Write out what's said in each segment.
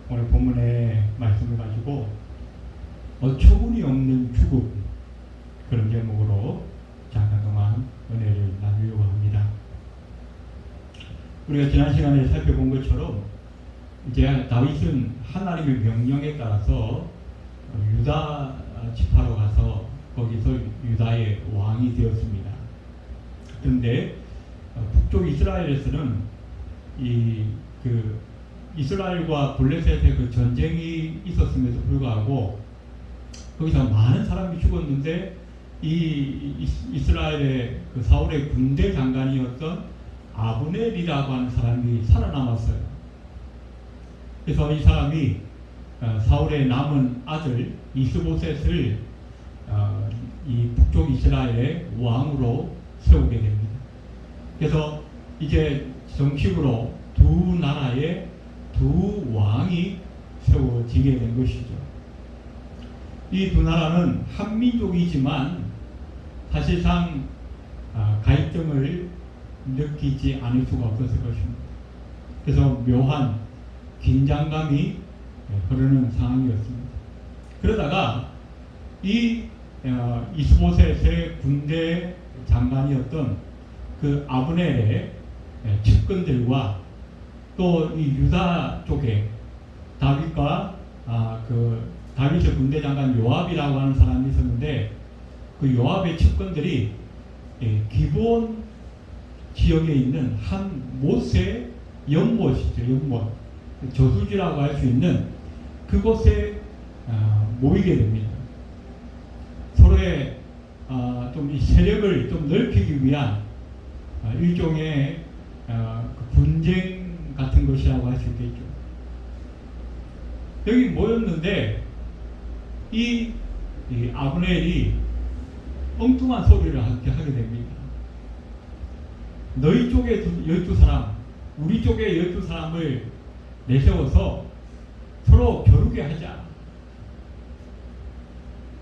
오늘 본문의 말씀을 가지고 어처구니 없는 죽음, 그런 제목으로 잠깐 동안 은혜를 나누려고 합니다. 우리가 지난 시간에 살펴본 것처럼 이제 다윗은 하나님의 명령에 따라서 유다 지파로 가서 거기서 유다의 왕이 되었습니다. 그런데 북쪽 이스라엘에서는 이스라엘과 블레셋의 그 전쟁이 있었음에도 불구하고 거기서 많은 사람이 죽었는데 이스라엘의 그 사울의 군대 장관이었던 아브넬이라고 하는 사람이 살아남았어요. 그래서 이 사람이 사울의 남은 아들 이스보셋을 이 북쪽 이스라엘의 왕으로 세우게 됩니다. 그래서 이제 정식으로 두 나라의 두 왕이 세워지게 된 것이죠. 이 두 나라는 한민족이지만 사실상 갈등을 느끼지 않을 수가 없었을 것입니다. 그래서 묘한 긴장감이 흐르는 상황이었습니다. 그러다가 이스보셋의 군대 장관이었던 그 아브넬의 측근들과 또 이 유다 쪽에 다윗과 다윗의 군대 장관 요압이라고 하는 사람이 있었는데 그 요압의 측근들이 기본 지역에 있는 한 못의 연못이죠. 연못, 저수지라고 할 수 있는 그곳에 모이게 됩니다. 서로의 좀 이 세력을 좀 넓히기 위한 일종의 분쟁 같은 것이라고 할 수 있겠죠. 여기 모였는데 이 아브넬이 엉뚱한 소리를 하게 됩니다. 너희 쪽에 12사람, 우리 쪽에 12사람을 내세워서 서로 겨루게 하자.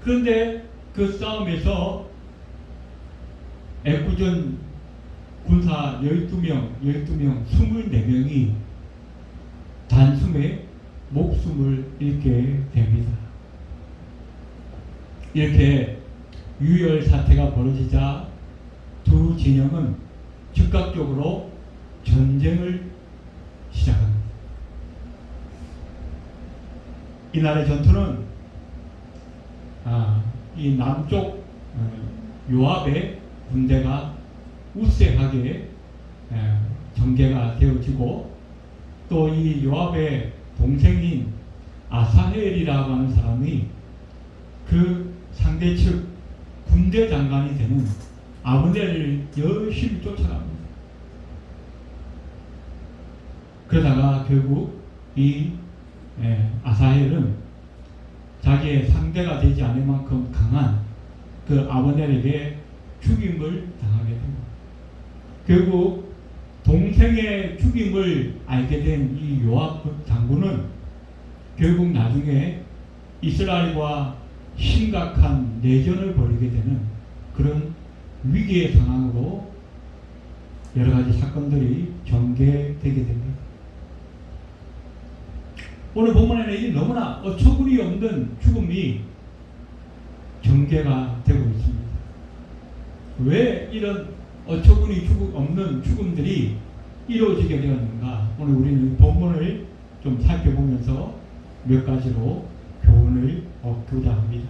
그런데 그 싸움에서 애꿎은 군사 12명, 24명이 단숨에 목숨을 잃게 됩니다. 이렇게 유혈 사태가 벌어지자 두 진영은 즉각적으로 전쟁을 시작합니다. 이날의 전투는 이 남쪽 요압의 군대가 우세하게 전개가 되어지고 또 이 요압의 동생인 아사헬이라고 하는 사람이 그 상대 측 군대 장관이 되는 아브넬을 열심히 쫓아갑니다. 그러다가 결국 이 아사헬은 자기의 상대가 되지 않을 만큼 강한 그 아브넬에게 죽임을 당하게 됩니다. 결국 동생의 죽임을 알게 된 이 요압 장군은 결국 나중에 이스라엘과 심각한 내전을 벌이게 되는 그런 위기의 상황으로 여러 가지 사건들이 전개되게 됩니다. 오늘 본문에는 이 너무나 어처구니 없는 죽음이 전개가 되고 있습니다. 왜 이런 어처구니 없는 죽음들이 이루어지게 되었는가? 오늘 우리는 본문을 좀 살펴보면서 몇 가지로 교훈을 얻고자 합니다.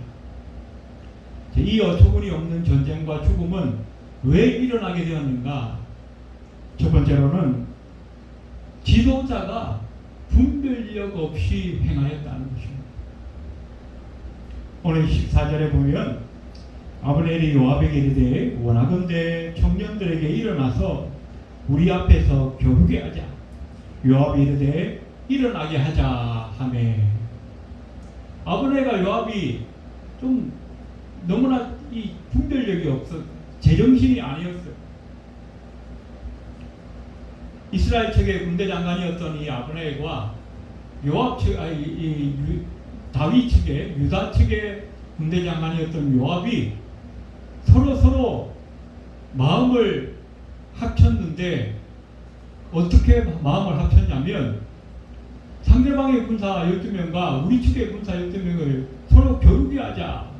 이 어처구니 없는 전쟁과 죽음은 왜 일어나게 되었는가? 첫 번째로는 지도자가 분별력 없이 행하였다는 것입니다. 오늘 14절에 보면 아브넬이 요압에게 이르되 원하건대 청년들에게 일어나서 우리 앞에서 겨루게 하자. 요압이 이르되 일어나게 하자 하매 아브넬과 요압이 좀 너무나 이 분별력이 없어 제정신이 아니었어요. 이스라엘 측의 군대 장관이었던 이 아브넬과 요압 측 다윗 측의 유다 측의 군대 장관이었던 요압이 서로 마음을 합쳤는데 어떻게 마음을 합쳤냐면 상대방의 군사 12명과 우리 측의 군사 12명을 서로 겨루게 하자.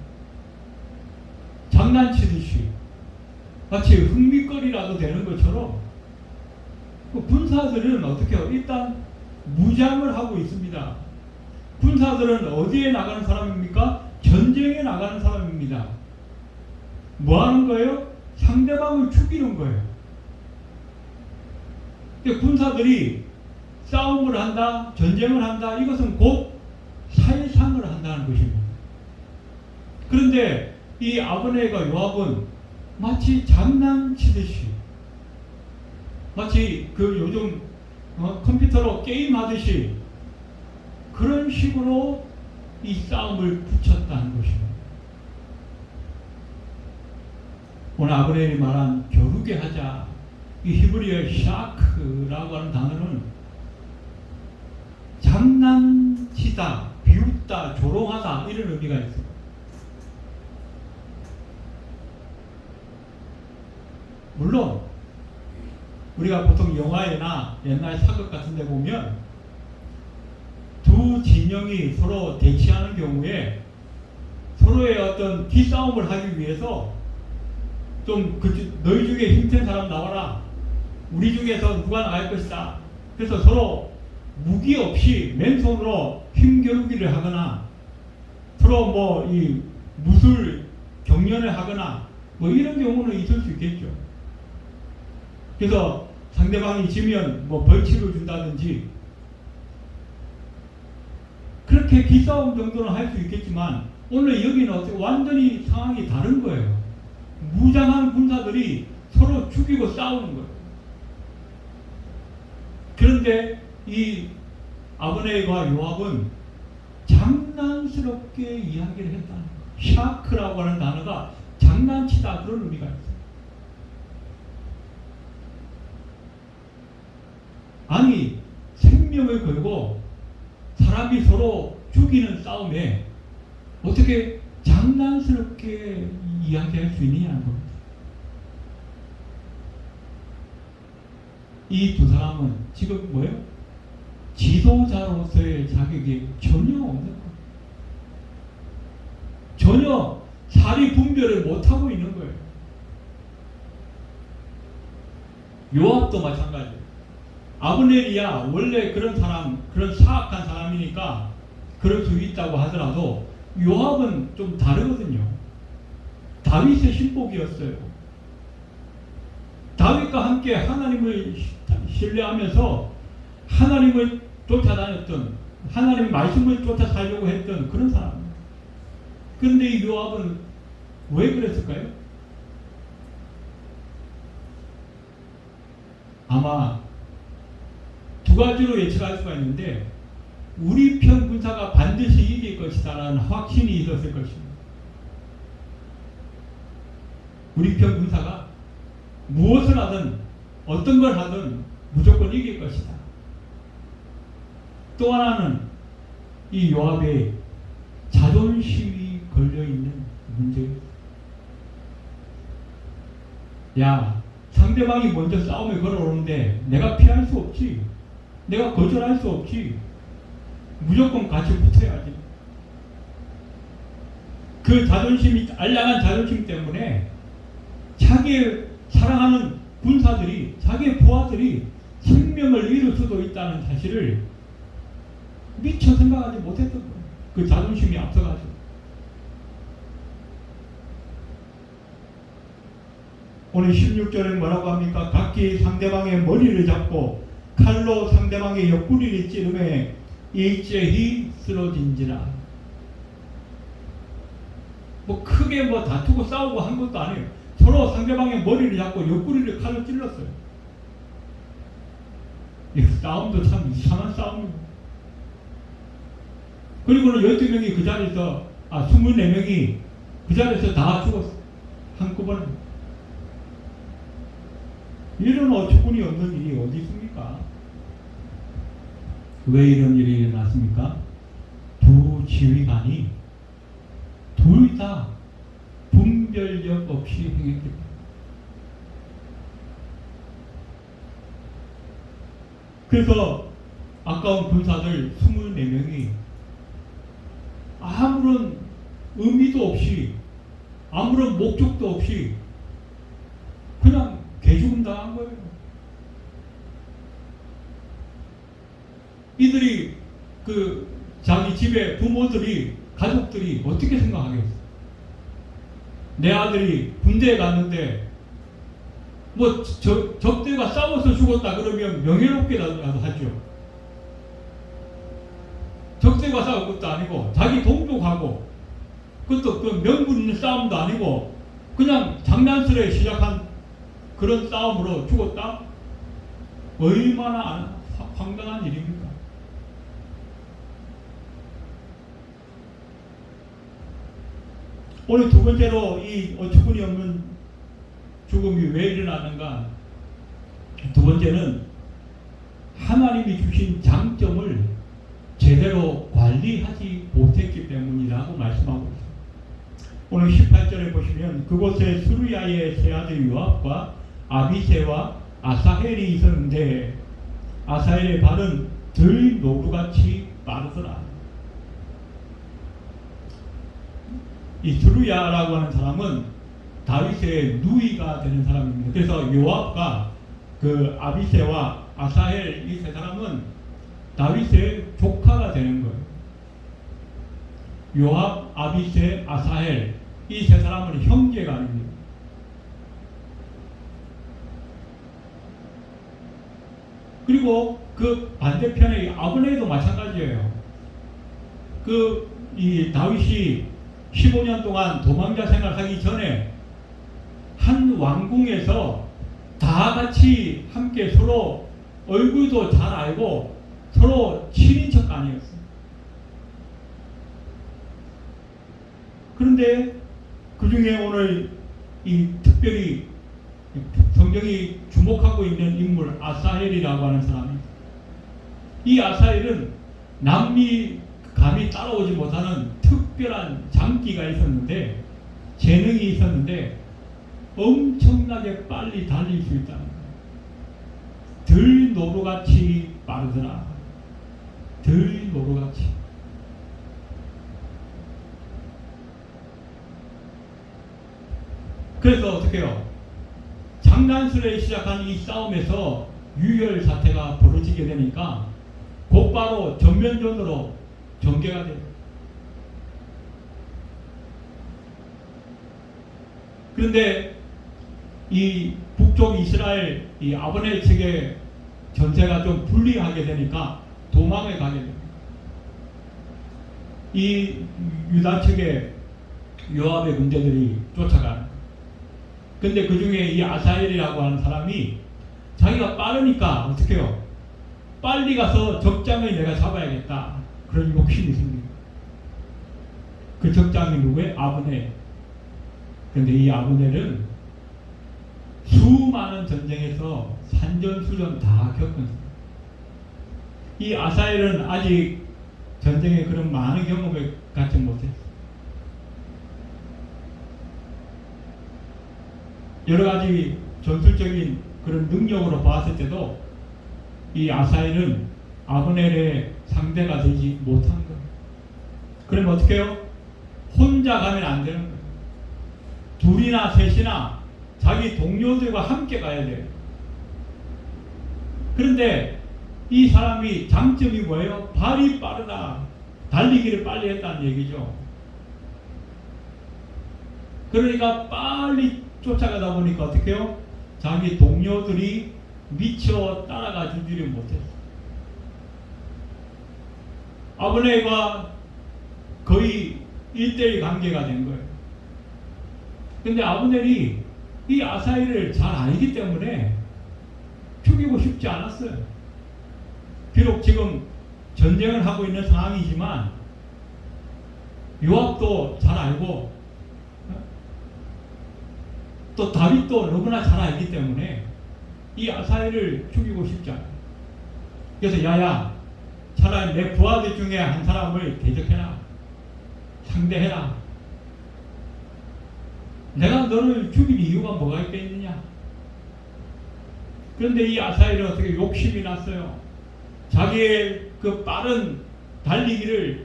장난치듯이 마치 흥미거리라도 되는 것처럼 그 군사들은 어떻게 해요? 일단 무장을 하고 있습니다. 군사들은 어디에 나가는 사람입니까? 전쟁에 나가는 사람입니다. 뭐 하는 거예요? 상대방을 죽이는 거예요. 군사들이 싸움을 한다, 전쟁을 한다, 이것은 곧 살상을 한다는 것입니다. 그런데 이 아브넬과 요압은 마치 장난치듯이, 마치 그 요즘 컴퓨터로 게임하듯이 그런 식으로 이 싸움을 붙였다는 것입니다. 오늘 아브넬이 말한 겨루게 하자, 이 히브리어의 샤크라고 하는 단어는 장난치다, 비웃다, 조롱하다 이런 의미가 있어요. 물론 우리가 보통 영화나 옛날 사극 같은 데 보면 두 진영이 서로 대치하는 경우에 서로의 어떤 기싸움을 하기 위해서 좀 너희 중에 힘센 사람 나와라, 우리 중에서 누가 나갈 것이다. 그래서 서로 무기 없이 맨손으로 힘겨루기를 하거나 서로 뭐 이 무술 경연을 하거나 뭐 이런 경우는 있을 수 있겠죠. 그래서 상대방이 지면 뭐 벌칙을 준다든지 그렇게 기싸움 정도는 할 수 있겠지만 오늘 여기는 완전히 상황이 다른 거예요. 무장한 군사들이 서로 죽이고 싸우는 거예요. 그런데 이 아브넬과 요압은 장난스럽게 이야기를 했다는 거예요. 샤크라고 하는 단어가 장난치다 그런 의미가 있어요. 아니 생명을 걸고 사람이 서로 죽이는 싸움에 어떻게 장난스럽게 이야기할 수 있느냐는 겁니다. 이 두 사람은 지금 뭐예요? 지도자로서의 자격이 전혀 없는 거예요. 전혀 사리 분별을 못하고 있는 거예요. 요압도 마찬가지예요. 아브넬이야 원래 그런 사람, 그런 사악한 사람이니까 그럴 수 있다고 하더라도 요압은 좀 다르거든요. 다윗의 신복이었어요. 다윗과 함께 하나님을 신뢰하면서 하나님을 쫓아다녔던, 하나님 말씀을 쫓아 살려고 했던 그런 사람입니다. 그런데 이 요압은 왜 그랬을까요? 아마 두 가지로 예측할 수가 있는데 우리 편 군사가 반드시 이길 것이다 라는 확신이 있었을 것입니다. 우리 편 군사가 무엇을 하든 어떤 걸 하든 무조건 이길 것이다. 또 하나는 이 요압의 자존심이 걸려있는 문제입니다. 야, 상대방이 먼저 싸움에 걸어오는데 내가 피할 수 없지, 내가 거절할 수 없지, 무조건 같이 붙어야지. 그 자존심이, 알량한 자존심 때문에 자기의 사랑하는 군사들이, 자기의 부하들이 생명을 잃을 수도 있다는 사실을 미처 생각하지 못했던 거예요. 그 자존심이 앞서가지고. 오늘 16절에 뭐라고 합니까? 각기 상대방의 머리를 잡고 칼로 상대방의 옆구리를 찌르매 일제히 쓰러진지라. 뭐 크게 뭐 다투고 싸우고 한 것도 아니에요. 서로 상대방의 머리를 잡고 옆구리를 칼로 찔렀어요. 이 싸움도 참 이상한 싸움이에요. 그리고는 12명이 그 자리에서 24명이 그 자리에서 다 죽었어요. 한꺼번에. 이런 어처구니 없는 일이 어디 있습니까? 왜 이런 일이 일어났습니까? 두 지휘관이 둘 다 분별력 없이 행했기 때문에. 그래서 아까운 군사들 24명이 아무런 의미도 없이 아무런 목적도 없이 그냥 개죽음 당한 거예요. 이들이 그 자기 집에 부모들이 가족들이 어떻게 생각하겠어? 내 아들이 군대에 갔는데 뭐 적대가 싸워서 죽었다 그러면 명예롭게라도 하죠. 적대가 싸운 것도 아니고 자기 동족하고 그것도 그 명분 있는 싸움도 아니고 그냥 장난스레 시작한 그런 싸움으로 죽었다? 얼마나 황당한 일입니까? 오늘 두 번째로 이 어처구니 없는 죽음이 왜 일어나는가? 두 번째는 하나님이 주신 장점을 제대로 관리하지 못했기 때문이라고 말씀하고 있습니다. 오늘 18절에 보시면 그곳에 스루야의 세 아들 요압과 아비새와 아사헬이 있었는데 아사헬의 발은 들 노루같이 빠르더라. 이 스루야라고 하는 사람은 다윗의 누이가 되는 사람입니다. 그래서 요압과 그 아비새와 아사헬 이 세 사람은 다윗의 조카가 되는 거예요. 요압, 아비새, 아사헬 이 세 사람은 형제가 아닙니다. 그리고 그 반대편의 아브네도 마찬가지예요. 이 다윗이 15년 동안 도망자 생활하기 전에 한 왕궁에서 다 같이 함께 서로 얼굴도 잘 알고 서로 친인척 아니었어요. 그런데 그 중에 오늘 이 특별히 성경이 주목하고 있는 인물 아사헬이라고 하는 사람이 이 아사헬은 남미 감히 따라오지 못하는 특별한 장기가 있었는데 재능이 있었는데 엄청나게 빨리 달릴 수 있다는 거예요. 들 노루같이 빠르더라. 들 노루같이. 그래서 어떻게 해요? 장난스레 시작한 이 싸움에서 유혈 사태가 벌어지게 되니까 곧바로 전면전으로 전개가 돼요. 그런데 이 북쪽 이스라엘 이 아브넬 측의 전세가 좀 불리하게 되니까 도망을 가게 됩니다. 이 유다 측의 요압의 군대들이 쫓아가는. 근데 그 중에 이 아사헬이라고 하는 사람이 자기가 빠르니까 어떻게 해요? 빨리 가서 적장을 내가 잡아야겠다. 그런 욕심이 생깁니다. 그 적장이 누구예요? 아브넬. 근데 이 아브넬은 수많은 전쟁에서 산전수전 다 겪은 사람. 이 아사헬은 아직 전쟁에 그런 많은 경험을 갖지 못했어요. 여러 가지 전술적인 그런 능력으로 봤을 때도 이 아사헬은 아브넬의 상대가 되지 못한 거예요. 그럼 어떻게 해요? 혼자 가면 안 되는 거예요. 둘이나 셋이나 자기 동료들과 함께 가야 돼요. 그런데 이 사람이 장점이 뭐예요? 발이 빠르다. 달리기를 빨리 했다는 얘기죠. 그러니까 빨리 쫓아가다 보니까 어떻게 해요? 자기 동료들이 미쳐 따라가 주지를 못했어요. 아브넬과 거의 1대1 관계가 된 거예요. 근데 아브넬이 이 아사헬을 잘 알기 때문에 죽이고 싶지 않았어요. 비록 지금 전쟁을 하고 있는 상황이지만 요압도 잘 알고 또 다윗도 너무나 잘 알기 때문에 이 아사헬을 죽이고 싶지 않아요. 그래서 야야 차라리 내 부하들 중에 한 사람을 대적해라. 상대해라. 내가 너를 죽일 이유가 뭐가 있겠느냐. 그런데 이 아사헬은 어떻게 욕심이 났어요. 자기의 그 빠른 달리기를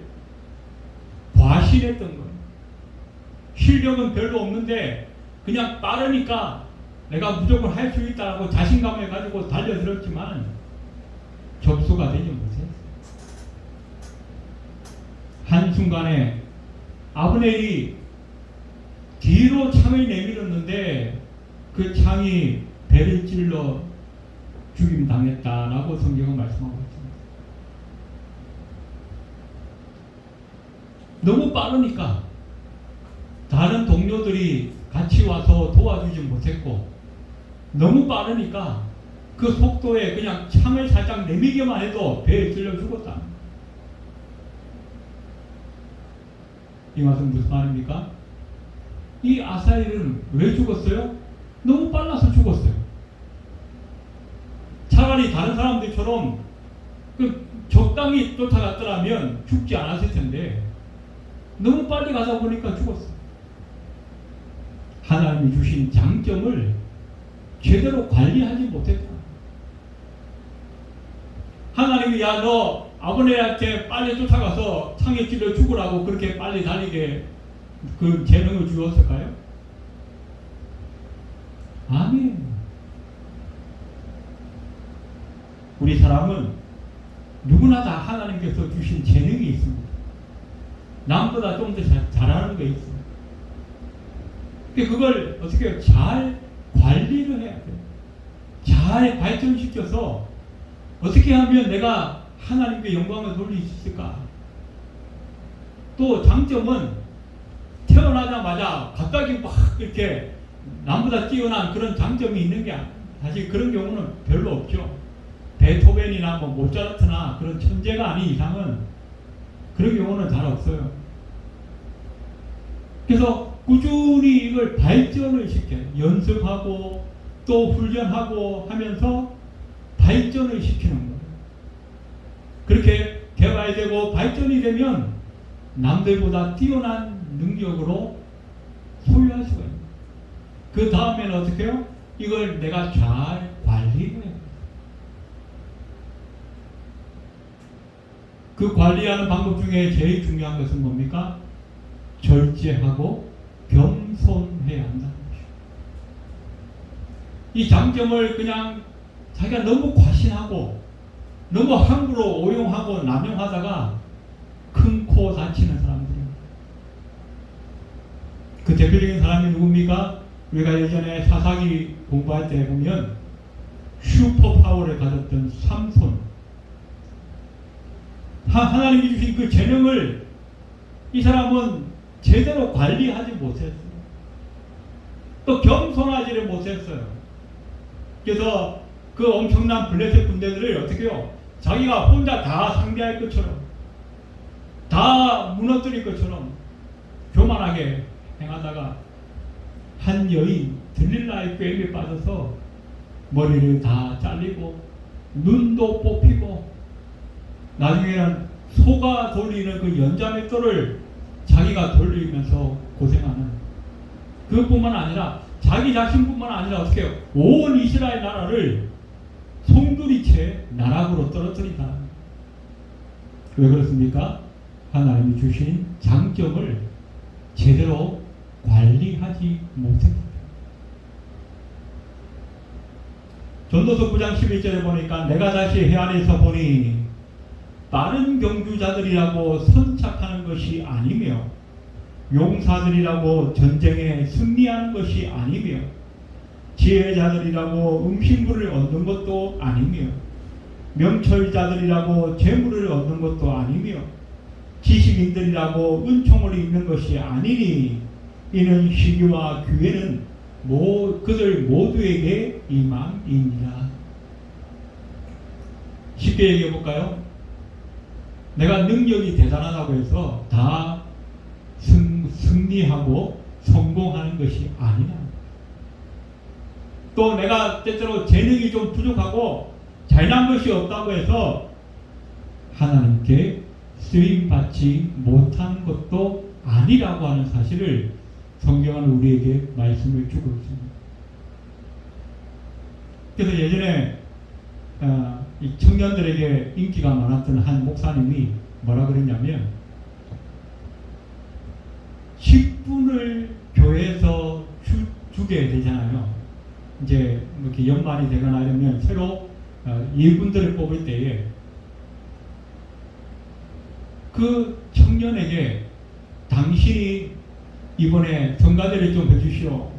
과신했던 거예요. 실력은 별로 없는데 그냥 빠르니까 내가 무조건 할 수 있다고 자신감을 가지고 달려들었지만 접수가 되지 못했어요. 한순간에 아브넬이 뒤로 창을 내밀었는데 그 창이 배를 찔러 죽임 당했다라고 성경은 말씀하고 있습니다. 너무 빠르니까 다른 동료들이 같이 와서 도와주지 못했고, 너무 빠르니까 그 속도에 그냥 창을 살짝 내밀기만 해도 배에 찔러 죽었다. 이 말은 무슨 말입니까? 이 아사엘은 왜 죽었어요? 너무 빨라서 죽었어요. 차라리 다른 사람들처럼 적당히 쫓아갔더라면 죽지 않았을 텐데 너무 빨리 가다 보니까 죽었어요. 하나님이 주신 장점을 제대로 관리하지 못했다. 하나님이 야 너 아브넬한테 빨리 쫓아가서 창에 찔러 죽으라고 그렇게 빨리 달리게 그 재능을 주었을까요? 아멘. 우리 사람은 누구나 다 하나님께서 주신 재능이 있습니다. 남보다 좀 더 잘하는 게 있어요. 그걸 어떻게 잘 관리를 해야 돼요. 잘 발전시켜서 어떻게 하면 내가 하나님께 영광을 돌릴 수 있을까? 또 장점은 태어나자마자 갑자기 막 이렇게 남보다 뛰어난 그런 장점이 있는 게 사실 그런 경우는 별로 없죠. 베토벤이나 뭐 모차르트나 그런 천재가 아닌 이상은 그런 경우는 잘 없어요. 그래서 꾸준히 이걸 발전을 시켜요. 연습하고 또 훈련하고 하면서 발전을 시키는 거예요. 그렇게 개발되고 발전이 되면 남들보다 뛰어난 능력으로 소유할 수가 있어요. 그 다음에는 어떻게 해요? 이걸 내가 잘 관리해요. 그 관리하는 방법 중에 제일 중요한 것은 뭡니까? 절제하고 겸손해야 한다는 것이죠. 이 장점을 그냥 자기가 너무 과신하고 너무 함부로 오용하고 남용하다가 큰 코 다치는 사람들입니다. 그 대표적인 사람이 누굽니까? 우리가 예전에 사사기 공부할 때 보면 슈퍼 파워를 가졌던 삼손. 하나님이 주신 그 재능을 이 사람은 제대로 관리하지 못했어요. 또 겸손하지를 못했어요. 그래서 그 엄청난 블레셋 군대들을 어떻게 해요? 자기가 혼자 다 상대할 것처럼, 다 무너뜨릴 것처럼 교만하게 행하다가 한 여인 들릴라의 꾀임에 빠져서 머리를 다 잘리고 눈도 뽑히고 나중에는 소가 돌리는 그 연자맷돌을 자기가 돌리면서 고생하는, 그것뿐만 아니라 자기 자신뿐만 아니라 어떻게 해요? 온 이스라엘 나라를 송두리째 나락으로 떨어뜨린다. 왜 그렇습니까? 하나님이 주신 장점을 제대로 관리하지 못했다. 전도서 9장 11절에 보니까 내가 다시 해안에서 보니 빠른 경주자들이라고 선착하는 것이 아니며 용사들이라고 전쟁에 승리하는 것이 아니며 지혜자들이라고 음식물을 얻는 것도 아니며 명철자들이라고 재물을 얻는 것도 아니며 지식인들이라고 은총을 입는 것이 아니니 이는 시기와 기회는 그들 모두에게 임함이니라. 쉽게 얘기해 볼까요? 내가 능력이 대단하다고 해서 다 승리하고 성공하는 것이 아니라, 또 내가 때때로 재능이 좀 부족하고 잘난 것이 없다고 해서 하나님께 쓰임받지 못한 것도 아니라고 하는 사실을 성경은 우리에게 말씀을 주고 있습니다. 그래서 예전에 이 청년들에게 인기가 많았던 한 목사님이 뭐라 그랬냐면 10분을 교회에서 주게 되잖아요. 이제 이렇게 연말이 되거나 이러면 새로 일꾼들을 뽑을 때에 그 청년에게 당신이 이번에 성가대를 좀 해주시오,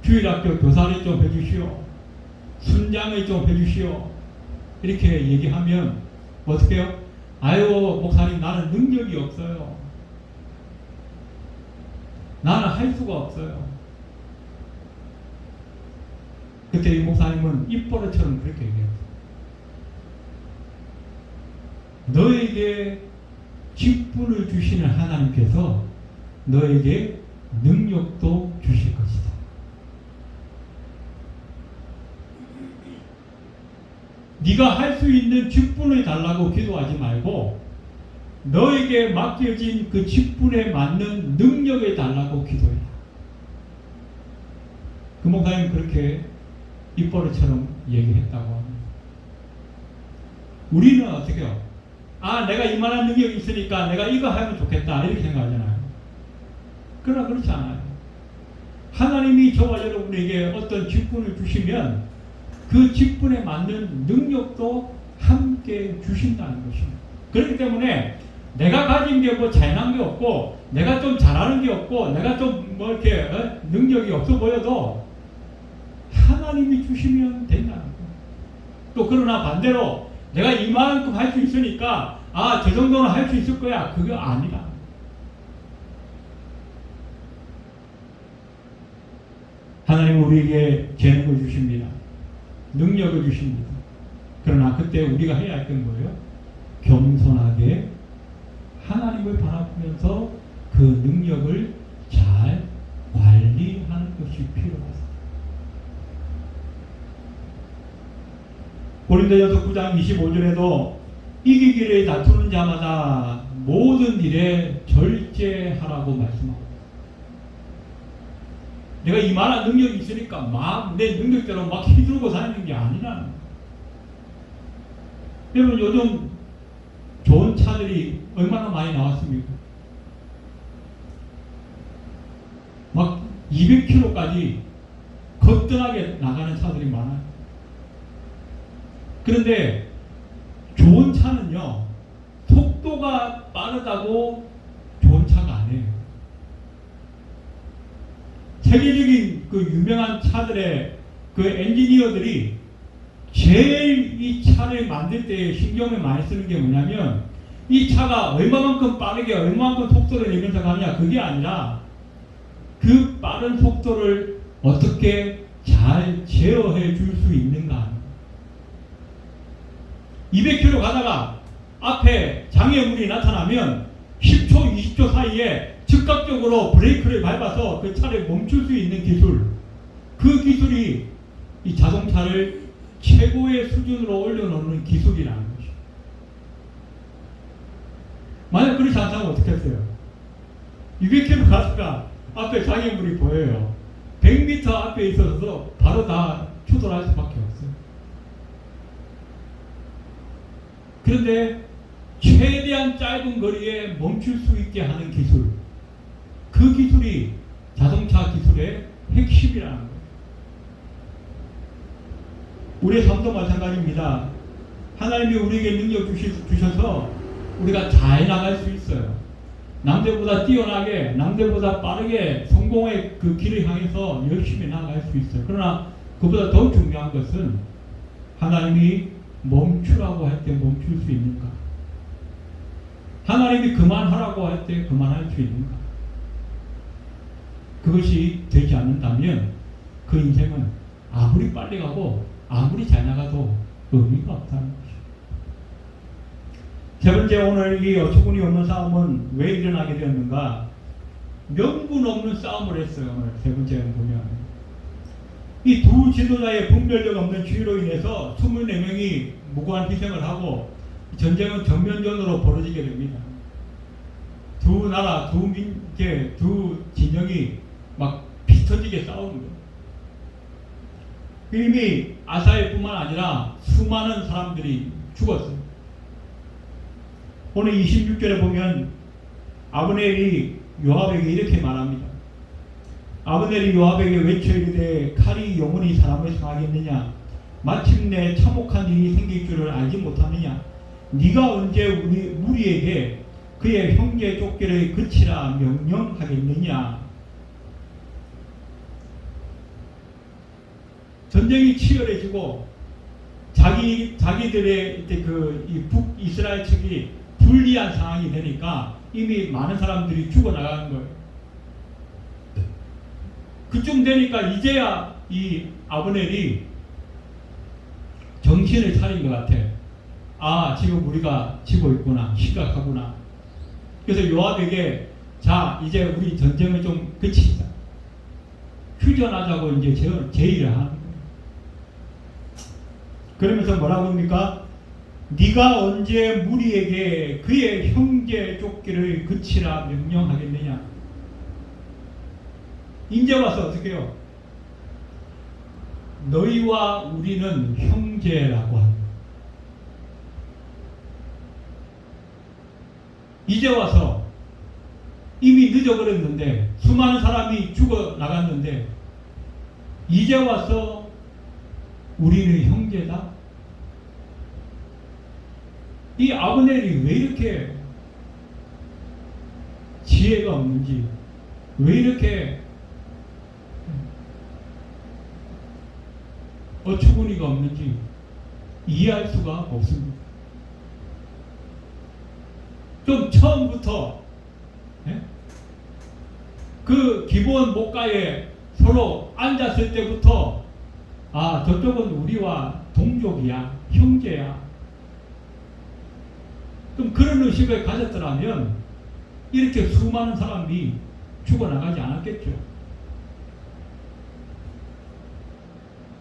주일학교 교사를 좀 해주시오, 순장을 좀 해주시오, 이렇게 얘기하면 어떻게 해요? 아유 목사님, 나는 능력이 없어요, 나는 할 수가 없어요. 그때 이 목사님은 입버릇처럼 그렇게 얘기했어요. 너에게 직분을 주시는 하나님께서 너에게 능력도 주실 것이다. 네가 할 수 있는 직분을 달라고 기도하지 말고 너에게 맡겨진 그 직분에 맞는 능력을 달라고 기도해라. 그 목사님 그렇게 입버릇처럼 얘기했다고 합니다. 우리는 어떻게 해요? 아, 내가 이만한 능력이 있으니까 내가 이거 하면 좋겠다 이렇게 생각하잖아요. 그러나 그렇지 않아요. 하나님이 저와 여러분에게 어떤 직분을 주시면 그 직분에 맞는 능력도 함께 주신다는 것입니다. 그렇기 때문에 내가 가진 게 뭐 잘난 게 없고 내가 좀 잘하는 게 없고 내가 좀 뭐 이렇게 능력이 없어 보여도 하나님이 주시면 된다는 거예요. 또 그러나 반대로 내가 이만큼 할 수 있으니까 아, 저 정도는 할 수 있을 거야, 그거 아니다. 하나님은 우리에게 재능을 주십니다. 능력을 주십니다. 그러나 그때 우리가 해야 할 건 뭐예요? 겸손하게 하나님을 바라보면서 그 능력을 잘 관리하는 것이 필요하다. 고린도전서 9장 25절에도 이기기를 다투는 자마다 모든 일에 절제하라고 말씀합니다. 내가 이만한 능력이 있으니까 막 내 능력대로 막 휘두르고 다니는 게 아니라. 여러분 요즘 좋은 차들이 얼마나 많이 나왔습니까? 막 200km까지 거뜬하게 나가는 차들이 많아요. 그런데 좋은 차는요, 속도가 빠르다고 좋은 차가 아니에요. 세계적인 그 유명한 차들의 그 엔지니어들이 제일 이 차를 만들 때 신경을 많이 쓰는 게 뭐냐면 이 차가 얼마만큼 빠르게 얼마만큼 속도를 내면서 가느냐, 그게 아니라 그 빠른 속도를 어떻게 잘 제어해 줄 수 있는가. 200km 가다가 앞에 장애물이 나타나면 10초, 20초 사이에 즉각적으로 브레이크를 밟아서 그 차를 멈출 수 있는 기술, 그 기술이 이 자동차를 최고의 수준으로 올려놓는 기술이라는 것이죠. 만약 그렇지 않다면 어떻게 했어요? 200km 가다가 앞에 장애물이 보여요. 100m 앞에 있어서 바로 다 추돌할 수밖에 없어요. 그런데 최대한 짧은 거리에 멈출 수 있게 하는 기술, 그 기술이 자동차 기술의 핵심이라는 거예요. 우리의 삶도 마찬가지입니다. 하나님이 우리에게 능력 주셔서 우리가 잘 나갈 수 있어요. 남들보다 뛰어나게, 남들보다 빠르게 성공의 그 길을 향해서 열심히 나아갈 수 있어요. 그러나 그보다 더 중요한 것은 하나님이 멈추라고 할 때 멈출 수 있는가? 하나님이 그만하라고 할 때 그만할 수 있는가? 그것이 되지 않는다면 그 인생은 아무리 빨리 가고 아무리 잘 나가도 의미가 없다는 것이죠. 세 번째, 오늘 이 어처구니 없는 싸움은 왜 일어나게 되었는가? 명분 없는 싸움을 했어요. 오늘 세 번째는 보면 이 두 지도자의 분별력 없는 지위로 인해서 24명이 무고한 희생을 하고 전쟁은 정면전으로 벌어지게 됩니다. 두 나라, 두 진영이 막 피 터지게 싸우는 거예요. 이미 아사엘뿐만 아니라 수많은 사람들이 죽었어요. 오늘 26절에 보면 아브넬이 요압에게 이렇게 말합니다. 아브넬이 요압에게 외쳐 이르되 칼이 영원히 사람을 상하겠느냐? 마침내 참혹한 일이 생길 줄을 알지 못하느냐? 네가 언제 무리에게 그의 형제 쫓기를 그치라 명령하겠느냐? 전쟁이 치열해지고 자기들의 이 북이스라엘 측이 불리한 상황이 되니까 이미 많은 사람들이 죽어나가는 거예요. 그쯤 되니까 이제야 이 아브넬이 정신을 차린 것 같아. 아, 지금 우리가 지고 있구나. 심각하구나. 그래서 요압에게 자, 이제 우리 전쟁을 좀 그치자. 휴전하자고 이제 제의를 하는 거예요. 그러면서 뭐라고 합니까? 네가 언제 무리에게 그의 형제 쫓기를 그치라 명령하겠느냐? 이제 와서 어떻게 해요? 너희와 우리는 형제라고 합니다. 이제 와서 이미 늦어버렸는데 수많은 사람이 죽어나갔는데 이제 와서 우리는 형제다? 이 아브넬이 왜 이렇게 지혜가 없는지, 왜 이렇게 어처구니가 없는지 이해할 수가 없습니다. 좀 처음부터 그 기본 목가에 서로 앉았을 때부터 아, 저쪽은 우리와 동족이야, 형제야. 좀 그런 의식을 가졌더라면 이렇게 수많은 사람이 죽어나가지 않았겠죠.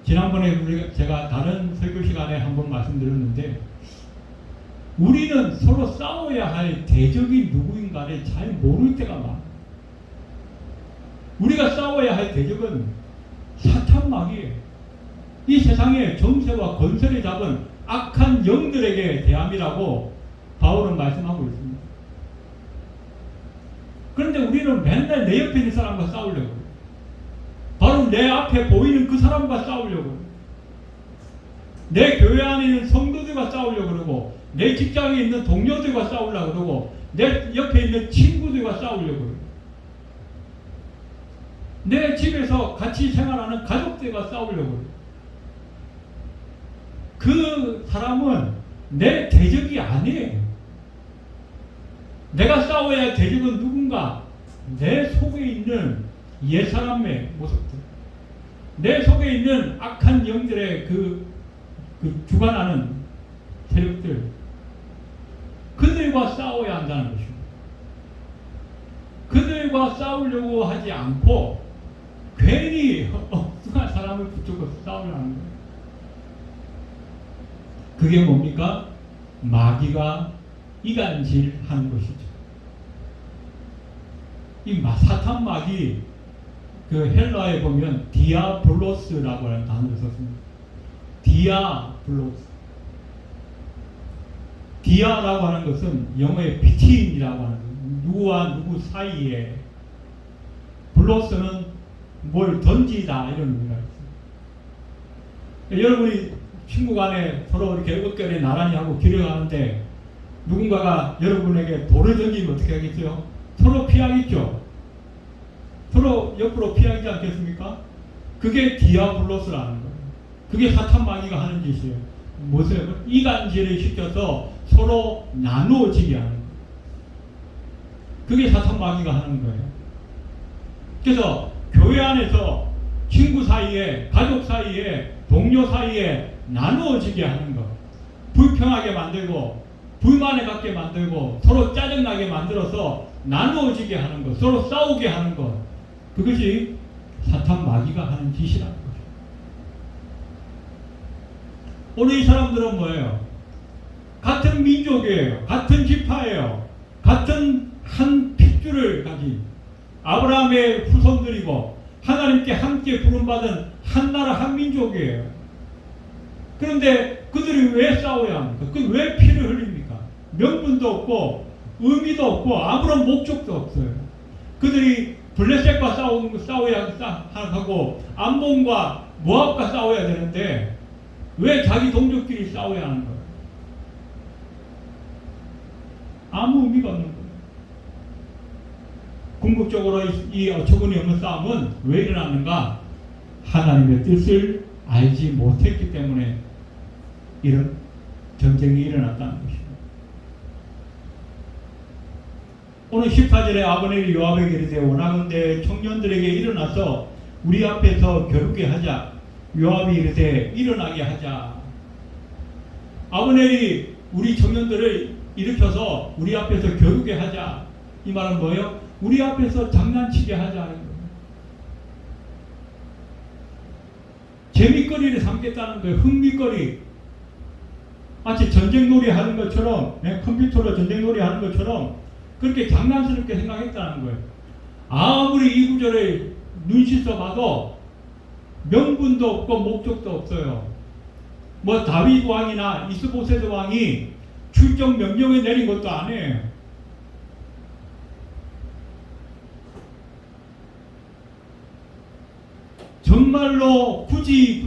지난번에 제가 다른 설교 시간에 한번 말씀드렸는데 우리는 서로 싸워야 할 대적이 누구인가를 잘 모를 때가 많아요. 우리가 싸워야 할 대적은 사탄마귀예요. 이 세상의 정세와 권세를 잡은 악한 영들에게 대함이라고 바울은 말씀하고 있습니다. 그런데 우리는 맨날 내 옆에 있는 사람과 싸우려고 해요. 바로 내 앞에 보이는 그 사람과 싸우려고 해요. 내 교회 안에 있는 성도들과 싸우려고 그러고 내 직장에 있는 동료들과 싸우려고 그러고 내 옆에 있는 친구들과 싸우려고 그래요. 내 집에서 같이 생활하는 가족들과 싸우려고 그래요. 그 사람은 내 대적이 아니에요. 내가 싸워야 할 대적은 누군가? 내 속에 있는 옛사람의 모습들, 내 속에 있는 악한 영들의 그 주관하는 세력들, 그들과 싸워야 한다는 것입니다. 그들과 싸우려고 하지 않고 괜히 엉뚱한 사람을 붙잡고 싸우려는 거예요. 그게 뭡니까? 마귀가 이간질하는 것이죠. 이 사탄 마귀, 그 헬라에 보면 디아블로스라고 하는 단어를 썼습니다. 디아블로스. 디아라고 하는 것은 영어의 비트윈이라고 하는 거예요. 누구와 누구 사이에. 블로스는 뭘 던지다 이런 의미가 있습니다. 여러분이 친구 간에 서로 이렇게 어깨를 나란히 하고 길을 가는데 누군가가 여러분에게 돌을 던지면 어떻게 하겠어요? 서로 피하겠죠. 서로 옆으로 피하지 않겠습니까? 그게 디아블로스라는 거예요. 그게 사탄 마귀가 하는 짓이에요. 무엇을? 이간질을 시켜서 서로 나누어지게 하는 거예요. 그게 사탄 마귀가 하는 거예요. 그래서 교회 안에서 친구 사이에, 가족 사이에, 동료 사이에 나누어지게 하는 것, 불평하게 만들고 불만을 갖게 만들고 서로 짜증나게 만들어서 나누어지게 하는 것, 서로 싸우게 하는 것, 그것이 사탄 마귀가 하는 짓이라는 거죠. 오늘 이 사람들은 뭐예요? 같은 민족이에요. 같은 지파예요. 같은 한 핏줄을 가진 아브라함의 후손들이고 하나님께 함께 부름받은 한 나라 한 민족이에요. 그런데 그들이 왜 싸워야 합니까? 왜 피를 흘립니까? 명분도 없고 의미도 없고 아무런 목적도 없어요. 그들이 블레셋과 싸워야 하고 암몬과 모압과 싸워야 되는데 왜 자기 동족끼리 싸워야 하는 거예요? 아무 의미가 없는 거예요. 궁극적으로 이 어처구니 없는 싸움은 왜 일어났는가? 하나님의 뜻을 알지 못했기 때문에 이런 전쟁이 일어났다는 것입니다. 오늘 14절에 아브넬이 요압에게 이르되 원하건대 청년들에게 일어나서 우리 앞에서 겨루게 하자. 요압이 이르되 일어나게 하자. 아브넬이 우리 청년들을 일으켜서 우리 앞에서 겨루게 하자. 이 말은 뭐예요? 우리 앞에서 장난치게 하자. 재미거리를 삼겠다는 거예요. 흥미거리. 마치 전쟁놀이 하는 것처럼, 컴퓨터로 전쟁놀이 하는 것처럼 그렇게 장난스럽게 생각했다는 거예요. 아무리 이 구절을 눈씻어 봐도 명분도 없고 목적도 없어요. 뭐 다윗 왕이나 이스보셋 왕이 출정 명령을 내린 것도 아니에요. 정말로 굳이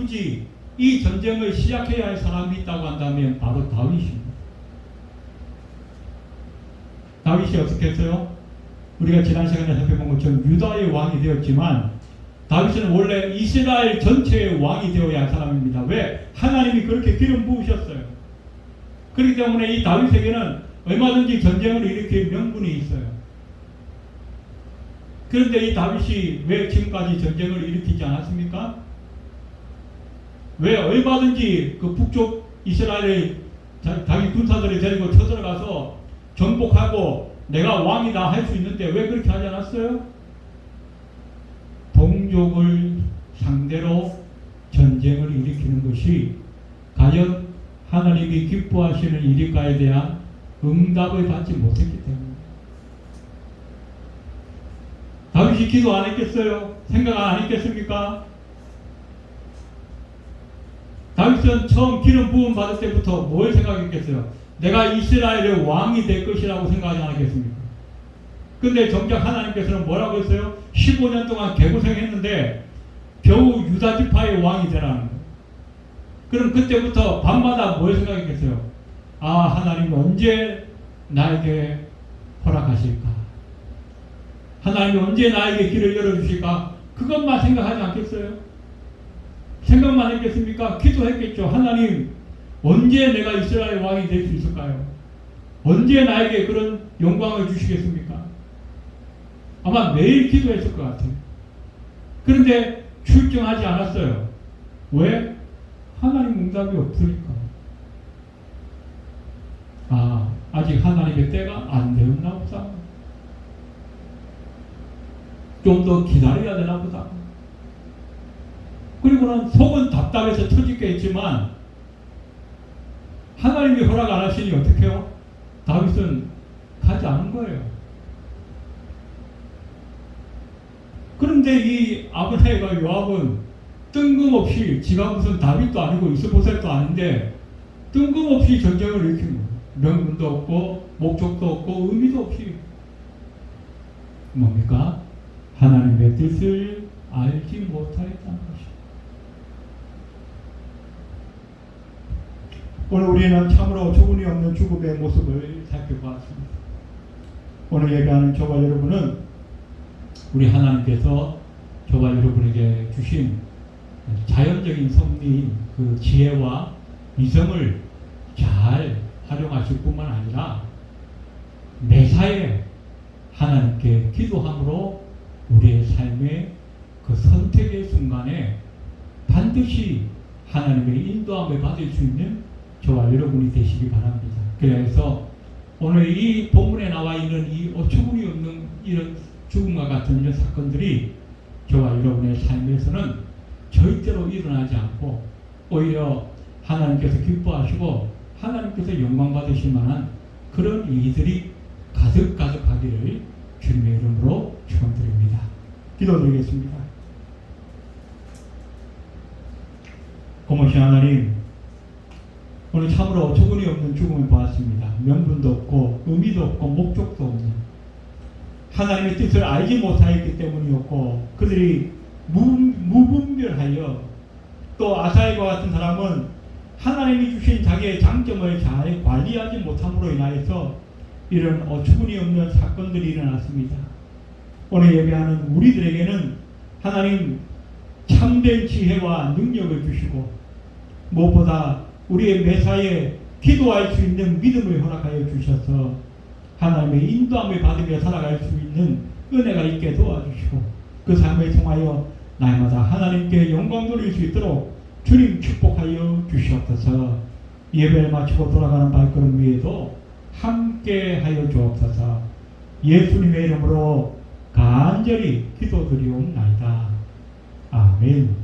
이 전쟁을 시작해야 할 사람이 있다고 한다면 바로 다윗입니다. 다윗이 어떻게 했어요? 우리가 지난 시간에 살펴본 것처럼 유다의 왕이 되었지만 다윗은 원래 이스라엘 전체의 왕이 되어야 할 사람입니다. 왜? 하나님이 그렇게 기름 부으셨어요. 그렇기 때문에 이 다윗에게는 얼마든지 전쟁을 일으킬 명분이 있어요. 그런데 이 다윗이 왜 지금까지 전쟁을 일으키지 않았습니까? 왜 얼마든지 그 북쪽 이스라엘의 자기 군사들을 데리고 쳐들어가서 정복하고 내가 왕이다 할 수 있는데 왜 그렇게 하지 않았어요? 동족을 상대로 전쟁을 일으키는 것이 과연 하나님이 기뻐하시는 일일까에 대한 응답을 받지 못했기 때문에. 다윗이 기도 안 했겠어요? 생각 안 했겠습니까? 다윗은 처음 기름 부음 받을 때부터 뭘 생각했겠어요? 내가 이스라엘의 왕이 될 것이라고 생각하지 않았겠습니까? 근데 정작 하나님께서는 뭐라고 했어요? 15년 동안 개고생했는데 겨우 유다 지파의 왕이 되라는 거예요. 그럼 그때부터 밤마다 뭘 생각했겠어요? 아, 하나님 언제 나에게 허락하실까? 하나님이 언제 나에게 길을 열어주실까? 그것만 생각하지 않겠어요? 생각만 했겠습니까? 기도했겠죠. 하나님 언제 내가 이스라엘 왕이 될 수 있을까요? 언제 나에게 그런 영광을 주시겠습니까? 아마 매일 기도했을 것 같아요. 그런데 출정하지 않았어요. 왜? 하나님 응답이 없으니까. 아직 하나님의 때가 안 되었나 보다. 좀 더 기다려야 되나 보다. 그리고는 속은 답답해서 터지게 했지만 하나님이 허락 안 하시니 어떻게 해요? 다윗은 가지 않은 거예요. 그런데 이 아브넬과 요압은 뜬금없이 지가 무슨 다윗도 아니고 이스보셋도 아닌데 뜬금없이 전쟁을 일으킨 거예요. 명분도 없고 목적도 없고 의미도 없이. 뭡니까? 하나님의 뜻을 알지 못하였다는 것입니다. 오늘 우리는 참으로 어처구니 없는 죽음의 모습을 살펴보았습니다. 오늘 예배하는 저와 여러분은 우리 하나님께서 저와 여러분에게 주신 자연적인 섭리인 그 지혜와 이성을 잘 활용하실 뿐만 아니라 매사에 하나님께 기도함으로 우리의 삶의 그 선택의 순간에 반드시 하나님의 인도함을 받을 수 있는 저와 여러분이 되시기 바랍니다. 그래서 오늘 이 본문에 나와 있는 이 어처구니 없는 이런 죽음과 같은 이런 사건들이 저와 여러분의 삶에서는 절대로 일어나지 않고 오히려 하나님께서 기뻐하시고 하나님께서 영광 받으실 만한 그런 일들이 가득가득하기를 주님의 이름으로 축원드립니다. 기도드리겠습니다. 고모신 하나님, 오늘 참으로 어처구니 없는 죽음을 보았습니다. 명분도 없고 의미도 없고 목적도 없는, 하나님의 뜻을 알지 못하였기 때문이었고, 그들이 무분별하여, 또 아사엘과 같은 사람은 하나님이 주신 자기의 장점을 잘 관리하지 못함으로 인하여서 이런 어처구니 없는 사건들이 일어났습니다. 오늘 예배하는 우리들에게는 하나님 참된 지혜와 능력을 주시고, 무엇보다 우리의 매사에 기도할 수 있는 믿음을 허락하여 주셔서 하나님의 인도함을 받으며 살아갈 수 있는 은혜가 있게 도와주시고, 그 삶을 통하여 날마다 하나님께 영광 돌릴 수 있도록 주님 축복하여 주시옵소서. 예배를 마치고 돌아가는 발걸음 위에도 함께 하여 주옵소서. 예수님의 이름으로 간절히 기도드리옵나이다. 아멘.